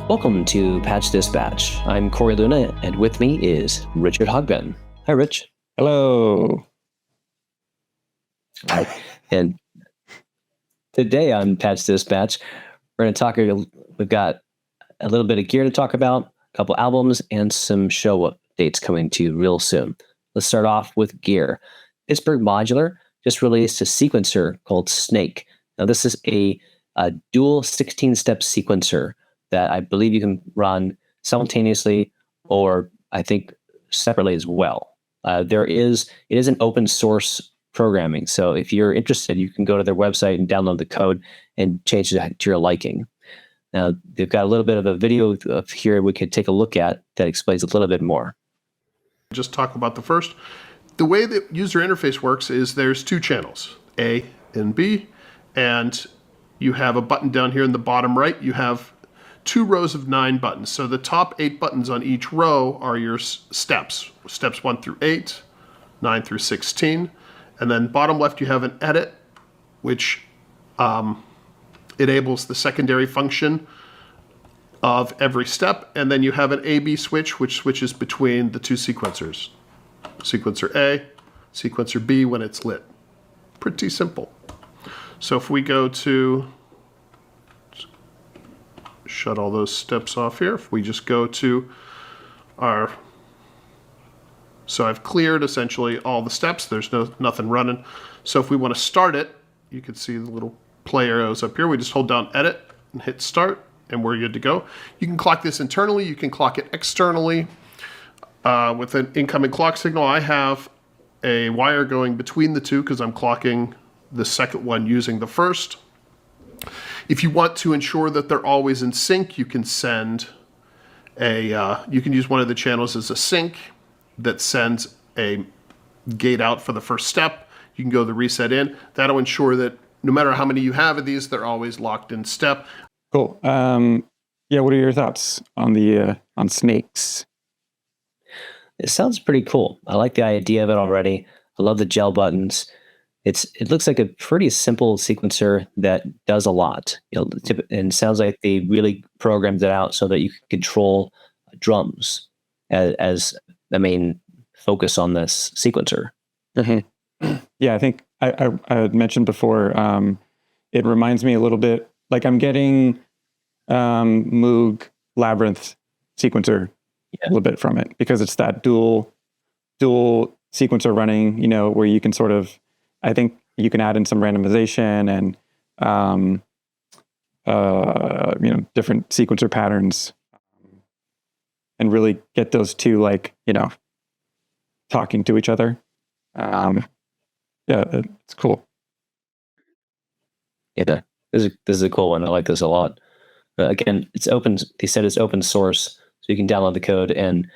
Welcome to Patch Dispatch. I'm Corey Luna, and with me is Richard Hogben. Hi, Rich. Hello. And today on Patch Dispatch, we're going to talk. We've got a little bit of gear to talk about, a couple albums, and some show updates coming to you real soon. Let's start off with gear. Pittsburgh Modular just released a sequencer called Snake. Now, this is a dual 16-step sequencer that I believe you can run simultaneously or I think separately as well. It is an open source programming. So if you're interested, you can go to their website and download the code and change it to your liking. Now, they've got a little bit of a video of here we could take a look at that explains a little bit more. Just talk about the first. The way the user interface works is there's two channels, A and B, and you have a button down here in the bottom right. You have 2 rows of 9 buttons. So the top 8 buttons on each row are your steps 1 through 8, 9 through 16. And then bottom left, you have an edit, which enables the secondary function of every step. And then you have an A-B switch, which switches between the two sequencers. Sequencer A, sequencer B when it's lit. Pretty simple. So if we go to shut all those steps off here. If we just go to so I've cleared essentially all the steps. There's nothing running. So if we want to start it, you can see the little play arrows up here. We just hold down edit and hit start and we're good to go. You can clock this internally. You can clock it externally with an incoming clock signal. I have a wire going between the two because I'm clocking the second one using the first. If you want to ensure that they're always in sync, you can send you can use one of the channels as a sync that sends a gate out for the first step. You can go the reset in. That'll ensure that no matter how many you have of these, they're always locked in step. Cool. Yeah, what are your thoughts on the on snakes? It sounds pretty cool. I like the idea of it already. I love the gel buttons. It looks like a pretty simple sequencer that does a lot. And sounds like they really programmed it out so that you can control drums as the main focus on this sequencer. Mm-hmm. Yeah, I think I had mentioned before. It reminds me a little bit like I'm getting Moog Labyrinth sequencer a little bit from it because it's that dual sequencer running. Where you can sort of. I think you can add in some randomization and, different sequencer patterns and really get those two talking to each other. Yeah, it's cool. Yeah, this is a cool one. I like this a lot. Again, it's open. They said it's open source, so you can download the code and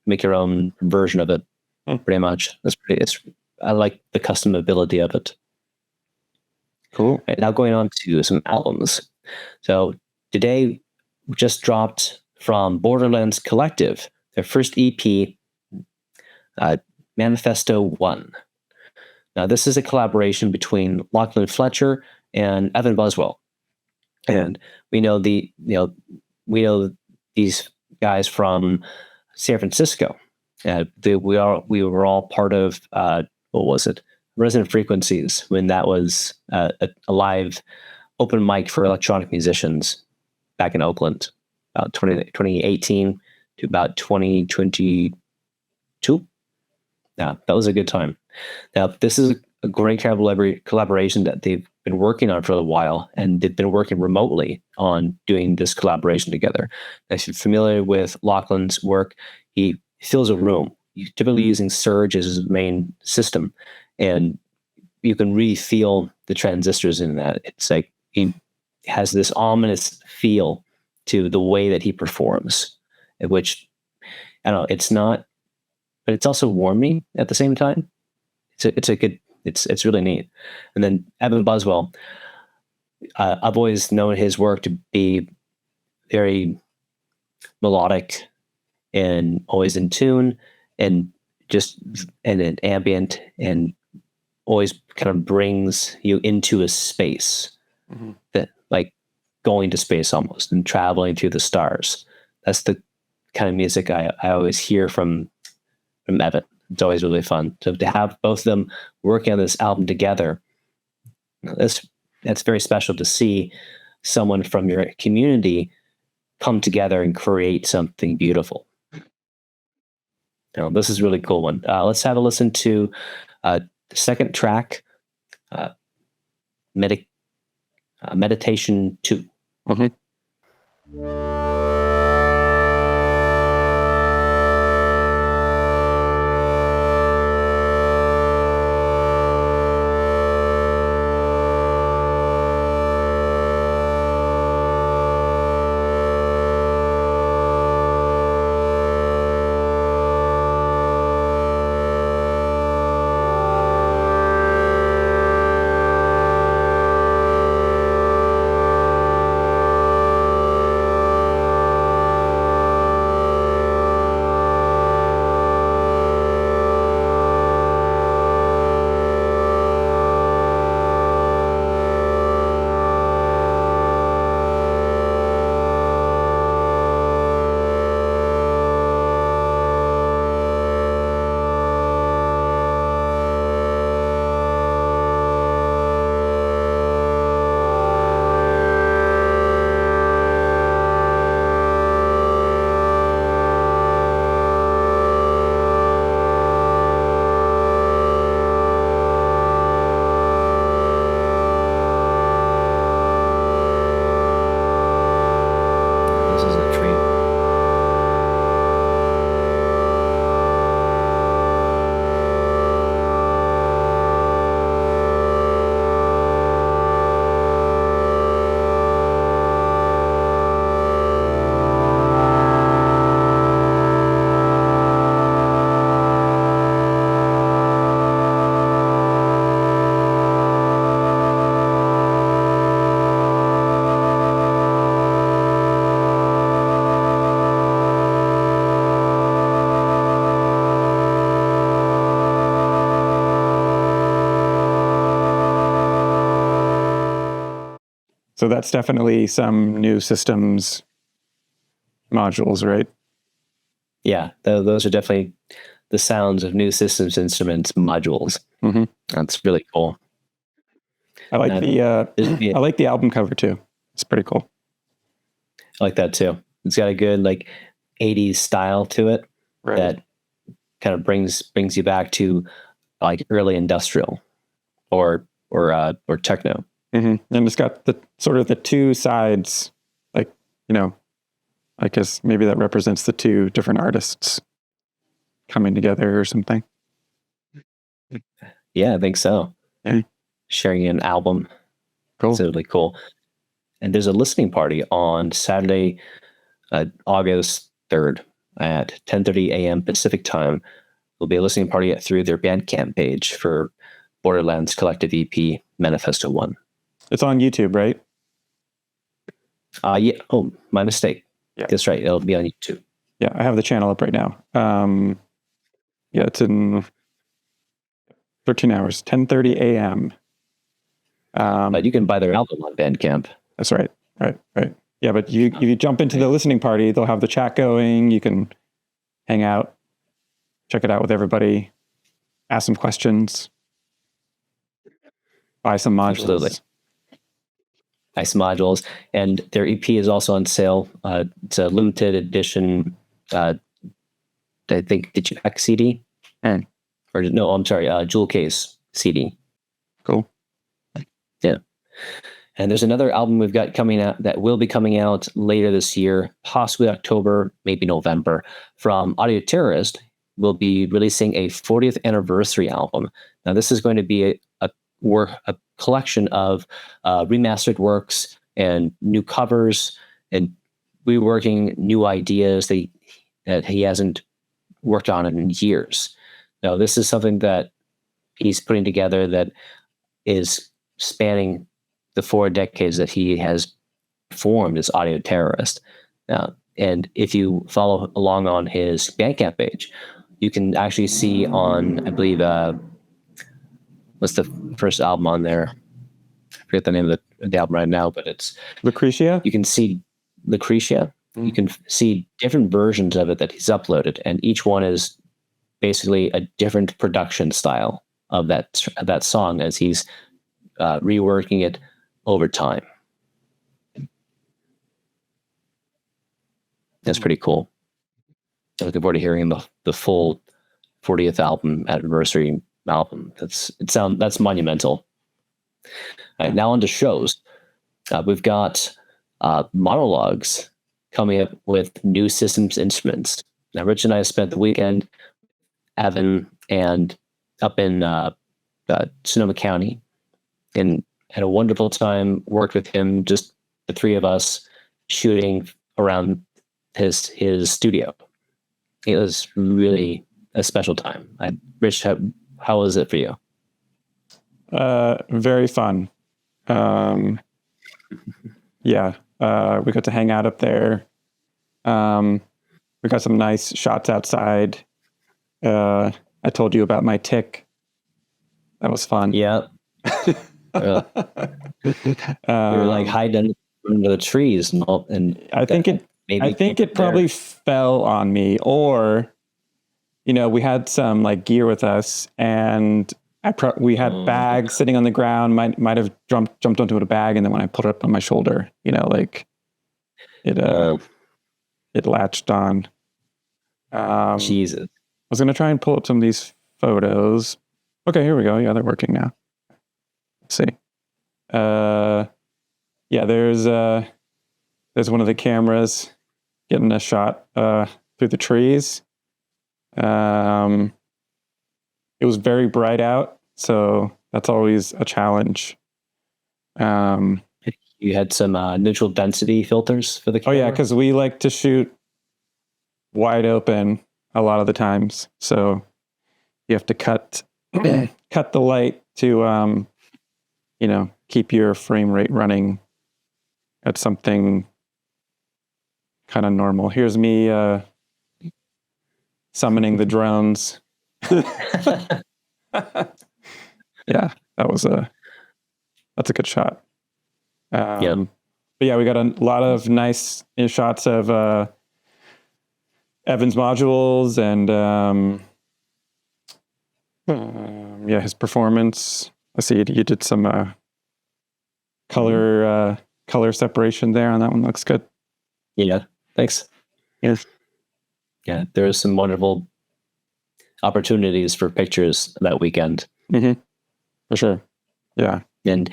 make your own version of it. Pretty much. I like the customability of it. Cool. Right, now going on to some albums. So today we just dropped from Borderlands Collective, their first EP, Manifesto 1. Now this is a collaboration between Lachlan Fletcher and Evan Buswell. And we know these guys from San Francisco. We were all part of what was it? Resonant Frequencies, when that was a live open mic for electronic musicians back in Oakland, about 2018 to about 2022. Yeah, that was a good time. Now, this is a great collaboration that they've been working on for a while, and they've been working remotely on doing this collaboration together. If you're familiar with Lachlan's work, he fills a room. He's typically using Surge as his main system, and you can really feel the transistors in that. It's like he has this ominous feel to the way that he performs, which, I don't know, it's not, but it's also warming at the same time. It's really neat. And then Evan Buswell, I've always known his work to be very melodic and always in tune and ambient and always kind of brings you into a space that, like, going to space almost and traveling through the stars. That's the kind of music I always hear from Evan. It's always really fun. So to have both of them working on this album together, that's very special to see someone from your community come together and create something beautiful. This is a really cool one. Let's have a listen to the second track, Meditation 2. Mm-hmm. So that's definitely some new systems modules, right? Yeah, those are definitely the sounds of new systems instruments modules. Mm-hmm. That's really cool. I like I like the album cover too. It's pretty cool. I like that too. It's got a good 80s style to it, right, that kind of brings you back to early industrial or techno. Mm-hmm. And it's got the sort of the two sides, I guess maybe that represents the two different artists coming together or something. Yeah, I think so. Yeah. Sharing an album. Cool. It's really cool. And there's a listening party on Saturday, August 3rd at 10:30 a.m. Pacific time. There'll be a listening party through their Bandcamp page for Borderlands Collective EP Manifesto 1. It's on YouTube, right? Yeah. Oh, my mistake. Yeah. That's right. It'll be on YouTube. Yeah, I have the channel up right now. Yeah, it's in 13 hours, 10:30 a.m. But you can buy their album on Bandcamp. That's right. Right. Yeah, but if you jump into the listening party, they'll have the chat going. You can hang out, check it out with everybody, ask some questions, buy some modules. Absolutely. Nice modules. And their EP is also on sale. It's a limited edition, I think, Digipack CD. Or no, I'm sorry, Jewel Case CD. Cool. Yeah. And there's another album we've got coming out that will be coming out later this year, possibly October, maybe November, from Audio Terrorist. We'll be releasing a 40th anniversary album. Now, this is going to be a collection of remastered works and new covers and reworking new ideas that he hasn't worked on in years. Now, this is something that he's putting together that is spanning the 4 decades that he has formed as Audio Terrorist. And if you follow along on his Bandcamp page, you can actually see on, I believe, what's the first album on there? I forget the name of the album right now, but it's Lucretia? you can see Lucretia. You can see different versions of it that he's uploaded, and each one is basically a different production style of that song as he's reworking it over time. That's pretty cool. I'm looking forward to hearing the full 40th anniversary album. That's monumental. All right, now on to shows. We've got monologues coming up with new systems instruments. Now, Rich and I spent the weekend, Evan, and up in Sonoma County, and had a wonderful time. Worked with him, just the three of us, shooting around his studio. It was really a special time. Rich, how was it for you? Very fun. Yeah, we got to hang out up there. We got some nice shots outside. I told you about my tick. That was fun. Yeah. You were like hiding under the trees, and I think it probably fell on me, or we had some like gear with us, and we had bags sitting on the ground. Might have jumped onto a bag, and then when I put it up on my shoulder, like it latched on. Jesus. I was gonna try and pull up some of these photos. Okay, here we go. Yeah, they're working now. Let's see. Yeah, there's one of the cameras getting a shot through the trees. It was very bright out, so that's always a challenge. You had some neutral density filters for the camera? Oh yeah, because we like to shoot wide open a lot of the times, so you have to cut the light to keep your frame rate running at something kind of normal. Here's me summoning the drones. Yeah, that's a good shot. Yeah. But yeah, we got a lot of nice shots of Evan's modules and his performance. I see you did some color separation there on that one. Looks good. Yeah, thanks. Yes. Yeah, there was some wonderful opportunities for pictures that weekend. Mm-hmm. For sure. Yeah. And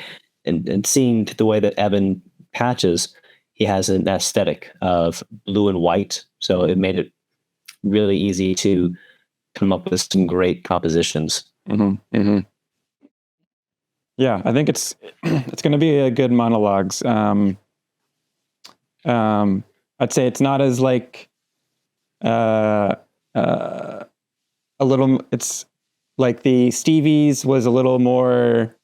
seeing the way that Evan patches, he has an aesthetic of blue and white, so it made it really easy to come up with some great compositions. Mm-hmm. Mm-hmm. Yeah, I think it's going to be a good monologues. I'd say it's not as like a little. It's like the Stevie's was a little more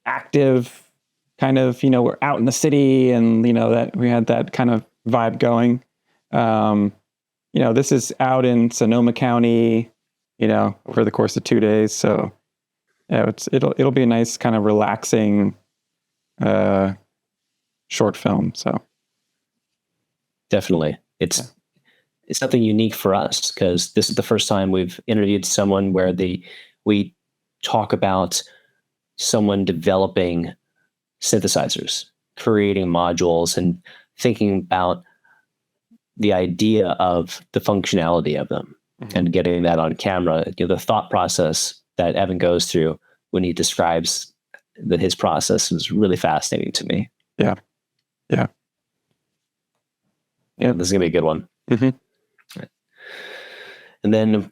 active, kind of. We're out in the city, and that we had that kind of vibe going. This is out in Sonoma County, over the course of 2 days, so. Yeah, it'll be a nice kind of relaxing short film. So definitely, it's something unique for us because this is the first time we've interviewed someone where we talk about someone developing synthesizers, creating modules, and thinking about the idea of the functionality of them and getting that on camera. The thought process that Evan goes through when he describes his process is really fascinating to me. Yeah. Yeah. Yeah. This is going to be a good one. Mm-hmm. Right. And then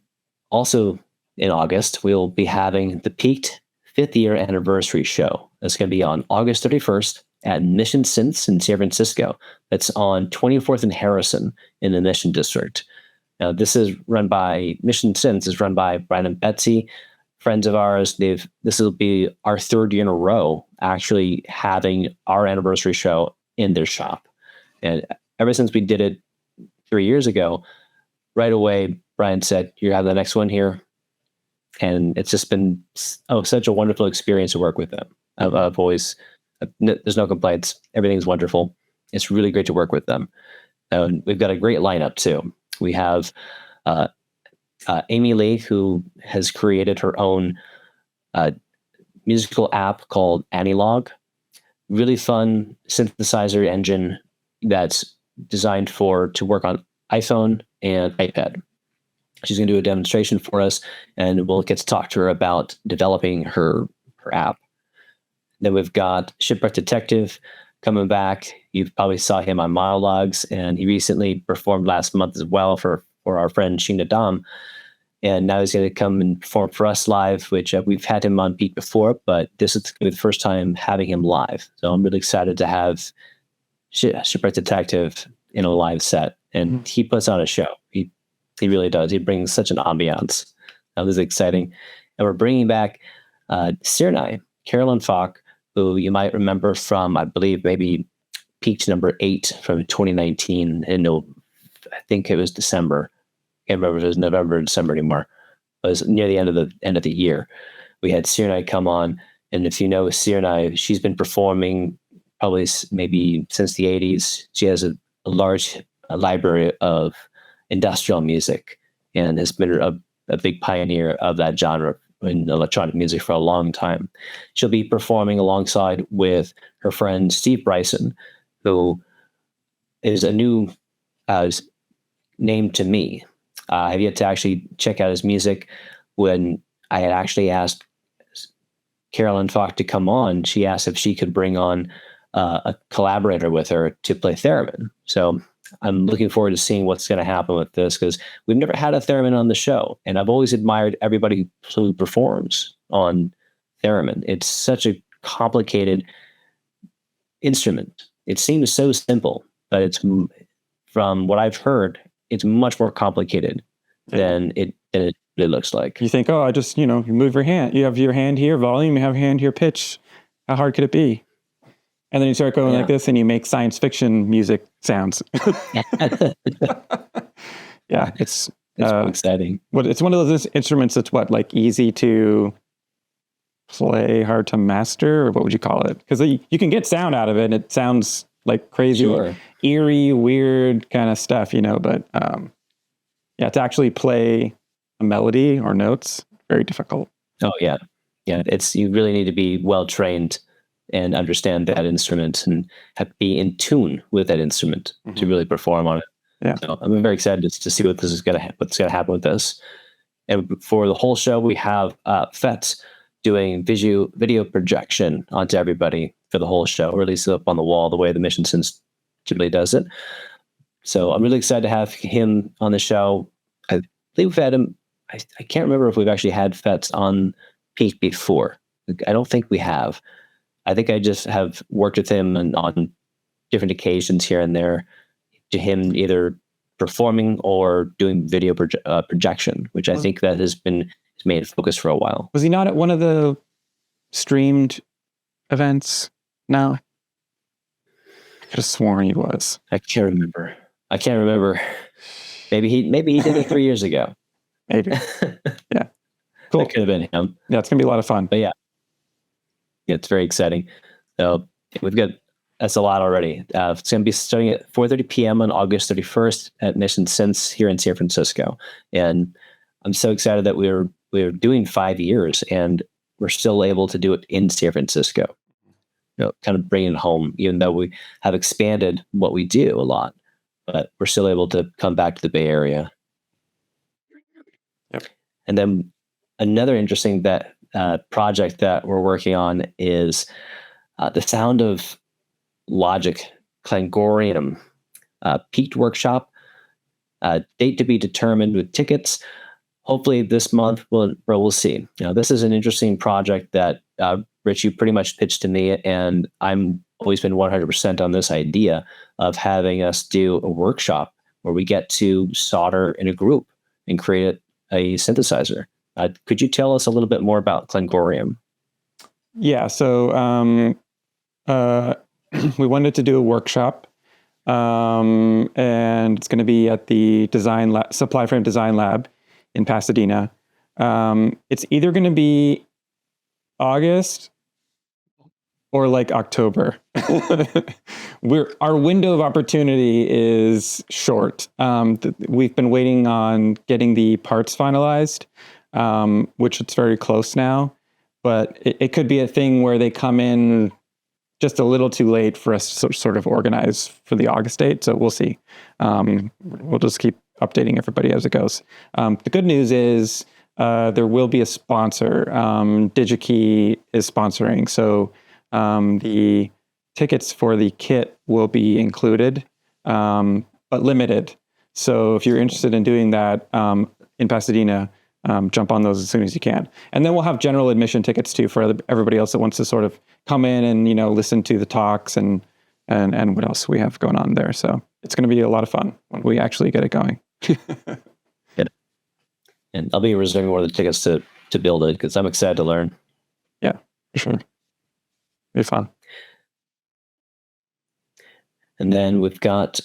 also in August, we'll be having the Piqued 5th year anniversary show. That's going to be on August 31st at Mission Synths in San Francisco. That's on 24th and Harrison in the Mission District. Now, this is run by Mission Synths, is run by Brian and Betsy, friends of ours. This will be our 3rd year in a row actually having our anniversary show in their shop. And ever since we did it 3 years ago, right away, Brian said, "You have the next one here." And it's just been such a wonderful experience to work with them. I've always There's no complaints. Everything's wonderful. It's really great to work with them. And we've got a great lineup too. We have Amy Lee, who has created her own musical app called Anilog. Really fun synthesizer engine that's designed to work on iPhone and iPad. She's going to do a demonstration for us, and we'll get to talk to her about developing her app. Then we've got Shipwreck Detective coming back. You probably saw him on monologues, and he recently performed last month as well for our friend Sheena Dom. And now he's going to come and perform for us live, which we've had him on Pete before, but this is the first time having him live. So I'm really excited to have Shipwreck Detective in a live set, and he puts on a show. He really does. He brings such an ambiance. This is exciting. And we're bringing back Sirnai, Carolyn Falk, who you might remember from, I believe, maybe Piqued number 8 from 2019. And I think it was December. I can't remember if it was November or December anymore. It was near the end of the year. We had Sirnai come on. And if you know Sirnai, she's been performing probably maybe since the 80s. She has a large library of industrial music and has been a big pioneer of that genre in electronic music for a long time. She'll be performing alongside with her friend Steve Bryson, who is a new name to me. I have yet to actually check out his music. When I had actually asked Carolyn Falk to come on, she asked if she could bring on a collaborator with her to play theremin. So I'm looking forward to seeing what's going to happen with this, because we've never had a theremin on the show, and I've always admired everybody who performs on theremin. It's such a complicated instrument. It seems so simple, but it's, from what I've heard, it's much more complicated than it really looks like. You think, oh, I just, you move your hand. You have your hand here, volume. You have your hand here, pitch. How hard could it be? And then you start going like this, and you make science fiction music sounds. Yeah, it's exciting. It's one of those instruments that's like easy to play, hard to master, or what would you call it? Because you can get sound out of it, and it sounds like crazy, eerie, weird kind of stuff, But to actually play a melody or notes, very difficult. Oh yeah. You really need to be well trained and understand that instrument and be in tune with that instrument to really perform on it. Yeah. So I'm very excited to see what's going to happen with this. And for the whole show, we have Fets doing video projection onto everybody for the whole show, or at least up on the wall, the way the Mission Sense typically does it. So I'm really excited to have him on the show. I think we've had him. I can't remember if we've actually had Fets on Peak before. I don't think we have. I think I just have worked with him on different occasions here and there, to him either performing or doing video projection, which I think that has made a focus for a while. Was he not at one of the streamed events? No. I could have sworn he was. I can't remember. Maybe he did it 3 years ago. Maybe. Yeah. Cool. That could have been him. Yeah, it's gonna be a lot of fun. But yeah, it's very exciting. So that's a lot already. It's going to be starting at 4:30 p.m. on August 31st at Mission Sense here in San Francisco. And I'm so excited that we're doing 5 years, and we're still able to do it in San Francisco. Kind of bringing it home, even though we have expanded what we do a lot, but we're still able to come back to the Bay Area. Yep. And then another interesting project that we're working on is the Sound of Logic Clangorium Peaked workshop. Date to be determined with tickets. Hopefully this month. We'll see. This is an interesting project that Rich, you pretty much pitched to me, and I'm always been 100% on this idea of having us do a workshop where we get to solder in a group and create a synthesizer. Could you tell us a little bit more about Clangorium? Yeah, so we wanted to do a workshop, and it's going to be at the Supply Frame Design Lab in or like October. Our window of opportunity is short. We've been waiting on getting the parts finalized, which it's very close now. But it could be a thing where they come in just a little too late for us to sort of organize for the August date. So we'll see. We'll just keep updating everybody as it goes. The good news is there will be a sponsor. DigiKey is sponsoring. So the tickets for the kit will be included, but limited. So if you're interested in doing that in Pasadena, jump on those as soon as you can. And then we'll have general admission tickets too for everybody else that wants to sort of come in and, listen to the talks and what else we have going on there. So it's going to be a lot of fun when we actually get it going. Good. And I'll be reserving one of the tickets to build it because I'm excited to learn. Yeah, for sure. It'll be fun. And then we've got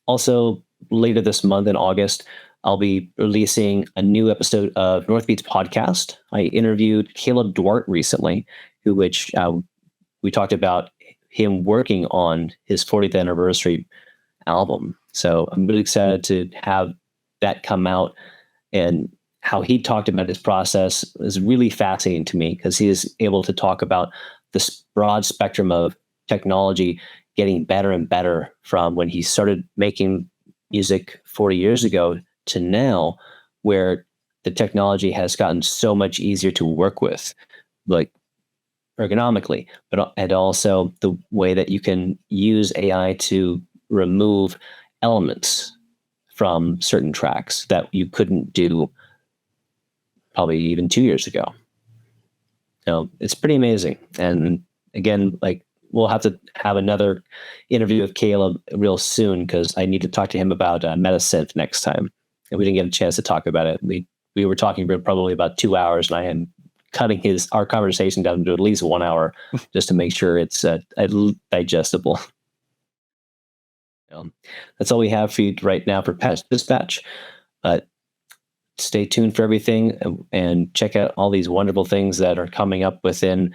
also later this month in August, I'll be releasing a new episode of North Beats podcast. I interviewed Caleb Duarte recently, which we talked about him working on his 40th anniversary album. So I'm really excited to have that come out, and how he talked about his process is really fascinating to me because he is able to talk about this broad spectrum of technology getting better and better from when he started making music 40 years ago to now, where the technology has gotten so much easier to work with, like ergonomically, and also the way that you can use AI to remove elements from certain tracks that you couldn't do probably even 2 years ago. It's pretty amazing. And again, like, we'll have to have another interview with Caleb real soon because I need to talk to him about Metasynth next time. And we didn't get a chance to talk about it. We were talking for probably about 2 hours, and I am cutting our conversation down to at least 1 hour just to make sure it's digestible. That's all we have for you right now for Patch Dispatch. But stay tuned for everything and check out all these wonderful things that are coming up before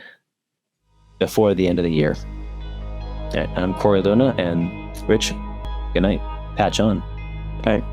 the end of the year. All right, I'm Corey Luna, and Rich, good night. Patch on. Hey.